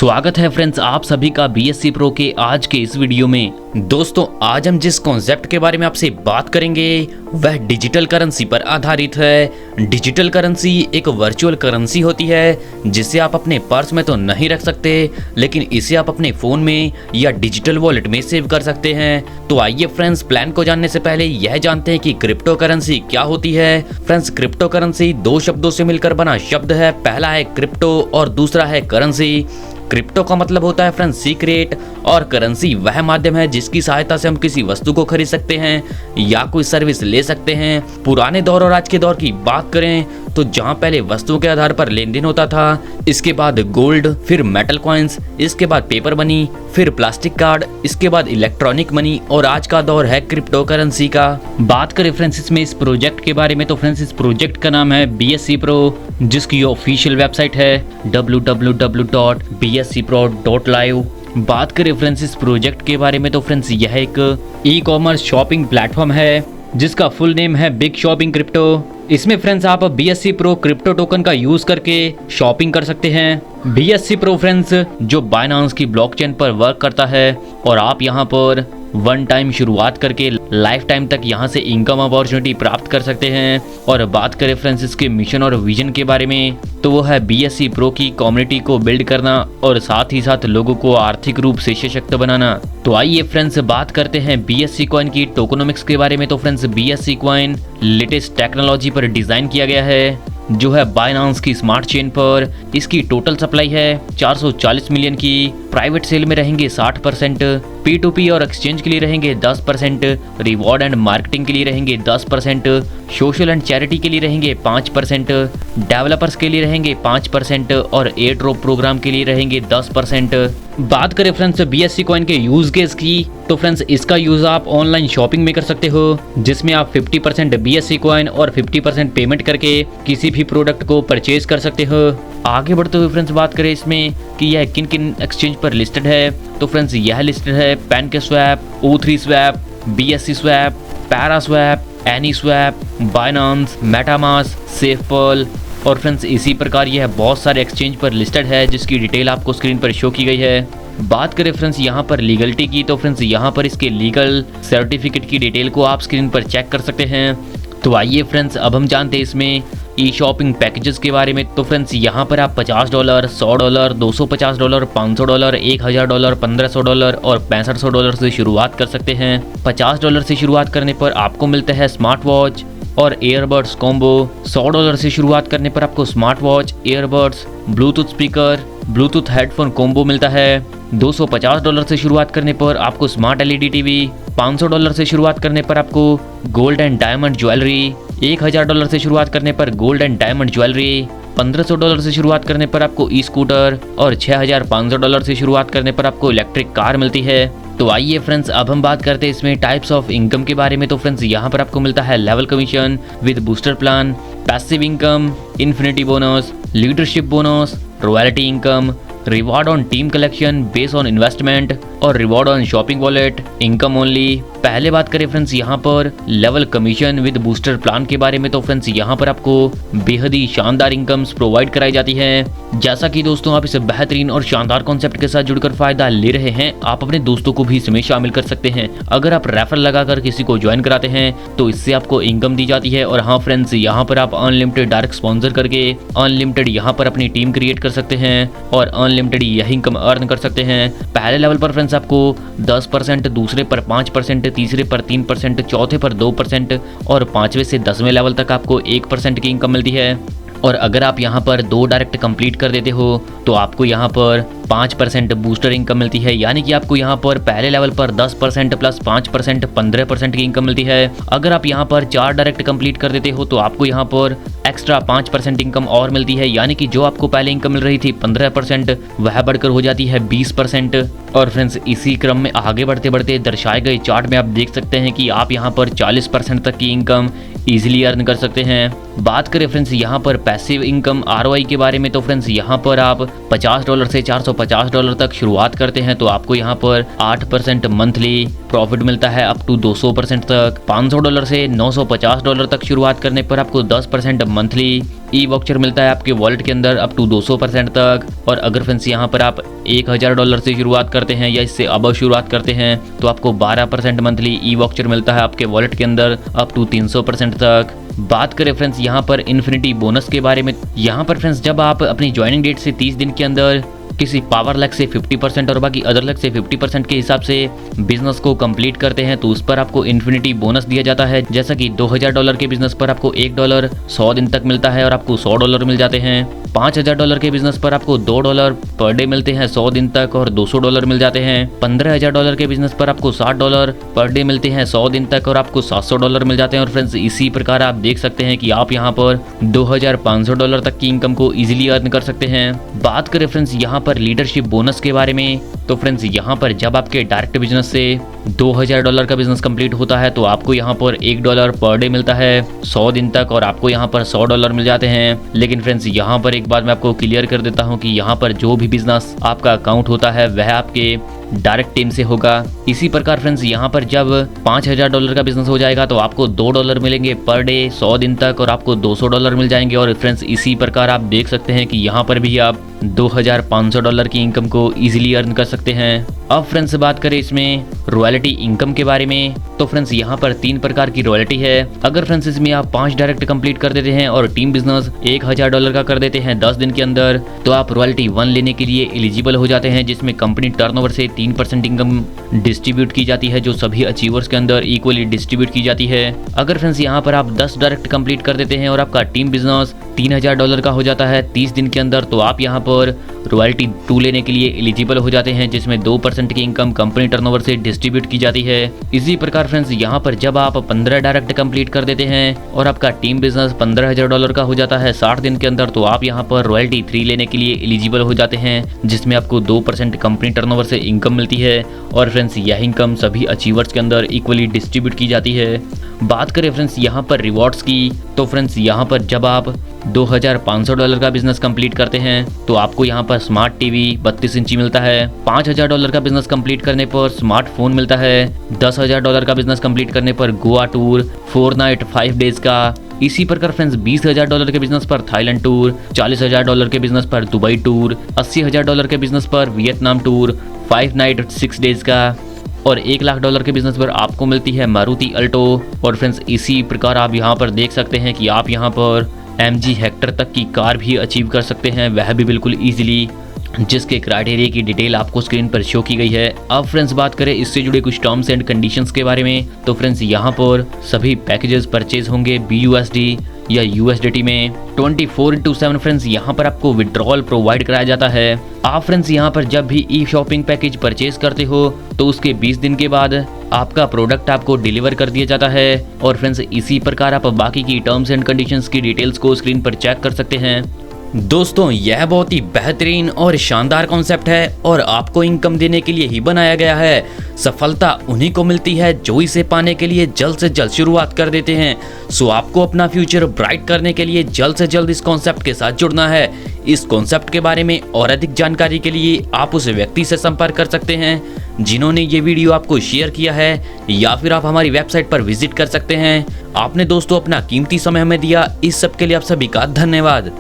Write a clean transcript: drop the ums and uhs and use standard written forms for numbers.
स्वागत है फ्रेंड्स आप सभी का बीएससी प्रो के आज के इस वीडियो में। दोस्तों आज हम जिस कॉन्सेप्ट के बारे में आपसे बात करेंगे वह डिजिटल करेंसी पर आधारित है। डिजिटल करेंसी एक वर्चुअल करेंसी होती है जिसे आप अपने पर्स में तो नहीं रख सकते, लेकिन इसे आप अपने फ़ोन में या डिजिटल वॉलेट में सेव कर सकते हैं। तो आइए फ्रेंड्स, प्लान को जानने से पहले यह जानते हैं कि क्रिप्टो करेंसी क्या होती है। फ्रेंड्स, क्रिप्टो करेंसी दो शब्दों से मिलकर बना शब्द है। पहला है क्रिप्टो और दूसरा है करेंसी। क्रिप्टो का मतलब होता है फ्रेंड्स सीक्रेट, और करेंसी वह माध्यम है जिसकी सहायता से हम किसी वस्तु को खरीद सकते हैं या कोई सर्विस ले सकते हैं। पुराने दौर और आज के दौर की बात करें तो जहां पहले वस्तुओं के आधार पर लेन देन होता था, इसके बाद गोल्ड, फिर मेटल कॉइन्स, इसके बाद पेपर मनी, फिर प्लास्टिक कार्ड, इसके बाद इलेक्ट्रॉनिक मनी, और आज का दौर है क्रिप्टो करेंसी का। बात करें फ्रेंड्स इसमें इस प्रोजेक्ट के बारे में तो फ्रेंड्स इस प्रोजेक्ट का नाम है बीएससी प्रो, जिसकी ऑफिशियल वेबसाइट है www.bscpro.live। बात करें फ्रेंड्स इस प्रोजेक्ट के बारे में तो फ्रेंड्स यह एक ई कॉमर्स शॉपिंग प्लेटफॉर्म है जिसका फुल नेम है बिग शॉपिंग क्रिप्टो। इसमें फ्रेंड्स आप बीएससी प्रो क्रिप्टो टोकन का यूज करके शॉपिंग कर सकते हैं। बीएससी प्रो फ्रेंड्स जो बाइनांस की ब्लॉकचेन पर वर्क करता है, और आप यहां पर वन टाइम शुरुआत करके लाइफ टाइम तक यहां से इनकम अपॉर्चुनिटी प्राप्त कर सकते हैं। और बात करें फ्रेंड्स इसके मिशन और विजन के बारे में तो वो है बीएससी प्रो की कम्युनिटी को बिल्ड करना और साथ ही साथ लोगों को आर्थिक रूप से सशक्त बनाना। तो आइए फ्रेंड्स बात करते हैं बीएससी कॉइन की टोकनोमिक्स के बारे में। तो friends BSc coin latest technology पर डिजाइन किया गया है जो है बाइनांस की स्मार्ट चेन पर। इसकी टोटल सप्लाई है 440 मिलियन की। प्राइवेट सेल में रहेंगे 60%, P2P और एक्सचेंज के लिए रहेंगे 10%, रिवॉर्ड एंड मार्केटिंग के लिए रहेंगे 10%, सोशल एंड चैरिटी के लिए रहेंगे 5%, डेवलपर्स के लिए रहेंगे 5% और एयर ड्रॉप प्रोग्राम के लिए रहेंगे 10%। बात करें फ्रेंड्स बीएससी कॉइन के यूज केस की तो फ्रेंड्स इसका यूज आप ऑनलाइन शॉपिंग में कर सकते हो, जिसमें आप 50% बीएससी कॉइन और 50% पेमेंट करके किसी भी प्रोडक्ट को परचेज कर सकते हो। आगे बढ़ते हुए फ्रेंड्स बात करें इसमें कि यह किन किन एक्सचेंज पर लिस्टेड है तो फ्रेंड्स यह लिस्टेड है PancakeSwap, O3 swap, BSC swap, ParaSwap, AnySwap, Binance, MetaMask, SafePal, और फ्रेंड्स इसी प्रकार यह बहुत सारे एक्सचेंज पर लिस्टेड है जिसकी डिटेल आपको स्क्रीन पर शो की गई है। बात करें फ्रेंड्स यहाँ पर लीगलिटी की तो फ्रेंड्स यहाँ पर इसके लीगल सर्टिफिकेट की डिटेल को आप स्क्रीन पर चेक कर सकते हैं। तो आइए फ्रेंड्स अब हम जानते हैं इसमें ई शॉपिंग पैकेजेस के बारे में। तो फ्रेंड्स यहाँ पर आप $50, $100, $250, $500, $1000, $1500 और $6500 से शुरुआत कर सकते हैं। $50 से शुरुआत करने पर आपको मिलता है स्मार्ट वॉच और ईयरबड्स कॉम्बो। $100 से शुरुआत करने पर आपको smart watch, earbuds, Bluetooth speaker, Bluetooth headphone combo मिलता है। $250 से शुरुआत करने पर आपको स्मार्ट एलईडी टीवी। $500 से शुरुआत करने पर आपको गोल्ड एंड डायमंड ज्वेलरी। $1000 से शुरुआत करने पर गोल्ड एंड डायमंड ज्वेलरी। $1500 से शुरुआत करने पर आपको ई स्कूटर, और $6500 से शुरुआत करने पर आपको इलेक्ट्रिक कार मिलती है। तो आइए फ्रेंड्स अब हम बात करते हैं इसमें टाइप्स ऑफ इनकम के बारे में। तो फ्रेंड्स यहाँ पर आपको मिलता है level commission with booster plan, passive income, infinity bonus, leadership bonus, royalty income, reward on team collection based on investment, और reward on shopping wallet, income only. पहले बात करें फ्रेंड्स यहाँ पर level commission with booster plan के बारे में। तो फ्रेंड्स यहाँ पर आपको बेहद ही शानदार इनकम्स प्रोवाइड कराई जाती हैं। जैसा कि दोस्तों आप इस बेहतरीन और शानदार कॉन्सेप्ट के साथ जुड़कर फायदा ले रहे हैं, आप अपने दोस्तों को भी इसमें शामिल कर सकते हैं। अगर आप रेफर लगाकर किसी को ज्वाइन कराते हैं तो इससे आपको इनकम दी जाती है। और हाँ फ्रेंड्स, यहाँ पर आप अनलिमिटेड डायरेक्ट स्पॉन्सर करके अनलिमिटेड यहाँ पर अपनी टीम क्रिएट कर सकते हैं और अनलिमिटेड यही इनकम अर्न कर सकते हैं। पहले लेवल पर फ्रेंड्स आपको 10%, दूसरे पर 5%, तीसरे पर 3%, चौथे पर 2% और 5वें से 10वें लेवल तक आपको 1% की इनकम मिलती है। और अगर आप यहाँ पर 2 डायरेक्ट कंप्लीट कर देते हो तो आपको यहाँ पर 5% बूस्टर इनकम मिलती है, यानी कि आपको यहाँ पर पहले लेवल पर 10% प्लस 5% 15% की इनकम मिलती है। अगर आप यहाँ पर 4 डायरेक्ट कंप्लीट कर देते हो तो आपको यहाँ पर एक्स्ट्रा 5% इनकम और मिलती है, यानी कि जो आपको पहले इनकम मिल रही थी 15% वह बढ़कर हो जाती है 20%। और फ्रेंड्स इसी क्रम में आगे बढ़ते बढ़ते दर्शाए गए चार्ट में आप देख सकते हैं कि आप यहाँ पर 40% तक की इनकम ईजिली अर्न कर सकते हैं। बात करें फ्रेंड्स यहाँ पर पैसिव इनकम ROI के बारे में, तो फ्रेंड्स यहाँ पर आप $50 से $450 तक शुरुआत करते हैं तो आपको यहाँ पर 8% मंथली प्रॉफिट मिलता है अप टू 200% तक। $500 से $950 तक शुरुआत करने पर आपको 10% मंथली ई वाउचर मिलता है आपके वॉलेट के अंदर अप टू 200% तक। और अगर फ्रेंड्स यहाँ पर आप $1000 से शुरुआत करते हैं या इससे अबव शुरुआत करते हैं तो आपको 12% मंथली ई वाउचर मिलता है आपके वॉलेट के अंदर अप टू 300% तक। बात करें फ्रेंड्स यहाँ पर इन्फिनिटी बोनस के बारे में, यहाँ पर फ्रेंड्स जब आप अपनी ज्वाइनिंग डेट से 30 दिन के अंदर किसी पावर लक से 50% और बाकी अदर लक से 50% के हिसाब से बिजनेस को कंप्लीट करते हैं तो उस पर आपको इन्फिनिटी बोनस दिया जाता है। जैसा कि $2000 के बिजनेस पर आपको $1 100 दिन तक मिलता है और आपको $100 मिल जाते हैं। $5000 के बिजनेस पर आपको $2 पर डे मिलते हैं 100 दिन तक और $200 मिल जाते हैं। $15000 के बिजनेस पर आपको $60 पर डे मिलते हैं 100 दिन तक और आपको $700 मिल जाते हैं। और फ्रेंड्स इसी प्रकार आप देख सकते हैं कि आप यहाँ पर $2500 तक की इनकम को इजीली अर्न कर सकते हैं। बात करें फ्रेंड्स यहाँ पर लीडरशिप बोनस के बारे में, तो फ्रेंड्स यहाँ पर जब आपके डायरेक्ट बिजनेस से $2000 का बिजनेस कंप्लीट होता है तो आपको यहाँ पर $1 पर डे मिलता है 100 दिन तक और आपको यहाँ पर $100 मिल जाते हैं। लेकिन फ्रेंड्स यहाँ पर एक बात मैं आपको क्लियर कर देता हूँ कि यहाँ पर जो भी बिजनेस आपका अकाउंट होता है वह आपके डायरेक्ट टीम से होगा। इसी प्रकार फ्रेंड्स यहाँ पर जब $5000 का बिजनेस हो जाएगा तो आपको $2 मिलेंगे पर डे 100 दिन तक और आपको $200 मिल जाएंगे। और फ्रेंड्स इसी प्रकार आप देख सकते हैं कि यहाँ पर भी आप $2500 की इनकम को इजीली अर्न कर सकते हैं। अब फ्रेंड्स बात करें इसमें रॉयल्टी इनकम के बारे में, तो फ्रेंड्स यहाँ पर 3 प्रकार की रॉयल्टी है। अगर फ्रेंड्स इसमें आप 5 डायरेक्ट कंप्लीट कर देते हैं और टीम बिजनेस $1000 का कर देते हैं 10 दिन के अंदर तो आप रॉयल्टी 1 लेने के लिए एलिजिबल हो जाते हैं, जिसमें कंपनी टर्नओवर से 3% इनकम डिस्ट्रीब्यूट की जाती है जो सभी अचीवर्स के अंदर इक्वली डिस्ट्रीब्यूट की जाती है। अगर फ्रेंड्स यहाँ पर आप 10 डायरेक्ट कंप्लीट कर देते हैं और आपका टीम बिजनेस $3000 का हो जाता है 30 दिन के अंदर तो आप यहाँ पर रॉयल्टी 2 लेने के लिए एलिजिबल हो जाते हैं, जिसमें 2% की इनकम कंपनी टर्नओवर से डिस्ट्रीब्यूट की जाती है। इसी प्रकार फ्रेंड्स यहाँ पर जब आप 15 डायरेक्ट कंप्लीट कर देते हैं और आपका टीम बिजनेस $15000 का हो जाता है 60 दिन के अंदर तो आप यहाँ पर रॉयल्टी 3 लेने के लिए एलिजिबल हो जाते हैं, जिसमें आपको 2% कंपनी टर्नओवर से इनकम मिलती है। और फ्रेंड्स यह इनकम सभी अचीवर्स के अंदर इक्वली डिस्ट्रीब्यूट की जाती है। बात करें फ्रेंड्स यहाँ पर रिवॉर्ड्स की, तो फ्रेंड्स यहाँ पर जब आप $2500 का बिजनेस कंप्लीट करते हैं तो आपको यहाँ पर स्मार्ट टीवी 32 इंची मिलता है। $5000 का बिजनेस कंप्लीट करने पर स्मार्टफोन मिलता है। $10000 का बिजनेस कंप्लीट करने पर गोवा टूर 4 नाइट 5 डेज का। इसी प्रकार फ्रेंड्स $20000 के बिजनेस पर थाईलैंड टूर, $40000 के बिजनेस पर दुबई टूर, $80000 के बिजनेस पर वियतनाम टूर 5 नाइट 6 डेज का और $1,00,000 के बिजनेस पर आपको मिलती है मारुति अल्टो। और फ्रेंड्स इसी प्रकार आप यहाँ पर देख सकते हैं कि आप यहाँ पर MG हेक्टर तक की कार भी अचीव कर सकते हैं, वह भी बिल्कुल ईजिली, जिसके क्राइटेरिया की डिटेल आपको स्क्रीन पर शो की गई है। अब फ्रेंड्स बात करें इससे जुड़े कुछ टर्म्स एंड कंडीशंस के बारे में, तो फ्रेंड्स यहाँ पर सभी पैकेजेस परचेज होंगे BUSD या USDT में 24/7 फ्रेंड्स यहाँ पर आपको विड्रॉल प्रोवाइड कराया जाता है। आप फ्रेंड्स यहाँ पर जब भी ई शॉपिंग पैकेज परचेज करते हो तो उसके 20 दिन के बाद आपका प्रोडक्ट आपको डिलीवर कर दिया जाता है। और फ्रेंड्स इसी प्रकार आप बाकी की टर्म्स एंड कंडीशंस की डिटेल्स को स्क्रीन पर चेक कर सकते हैं। दोस्तों यह बहुत ही बेहतरीन और शानदार कॉन्सेप्ट है और आपको इनकम देने के लिए ही बनाया गया है। सफलता उन्हीं को मिलती है जो इसे पाने के लिए जल्द से जल्द शुरुआत कर देते हैं। सो आपको अपना फ्यूचर ब्राइट करने के लिए जल्द से जल्द इस कॉन्सेप्ट के साथ जुड़ना है। इस कॉन्सेप्ट के बारे में और अधिक जानकारी के लिए आप उस व्यक्ति से संपर्क कर सकते हैं जिन्होंने ये वीडियो आपको शेयर किया है, या फिर आप हमारी वेबसाइट पर विजिट कर सकते हैं। आपने दोस्तों अपना कीमती समय हमें दिया, इस सब के लिए आप सभी का धन्यवाद।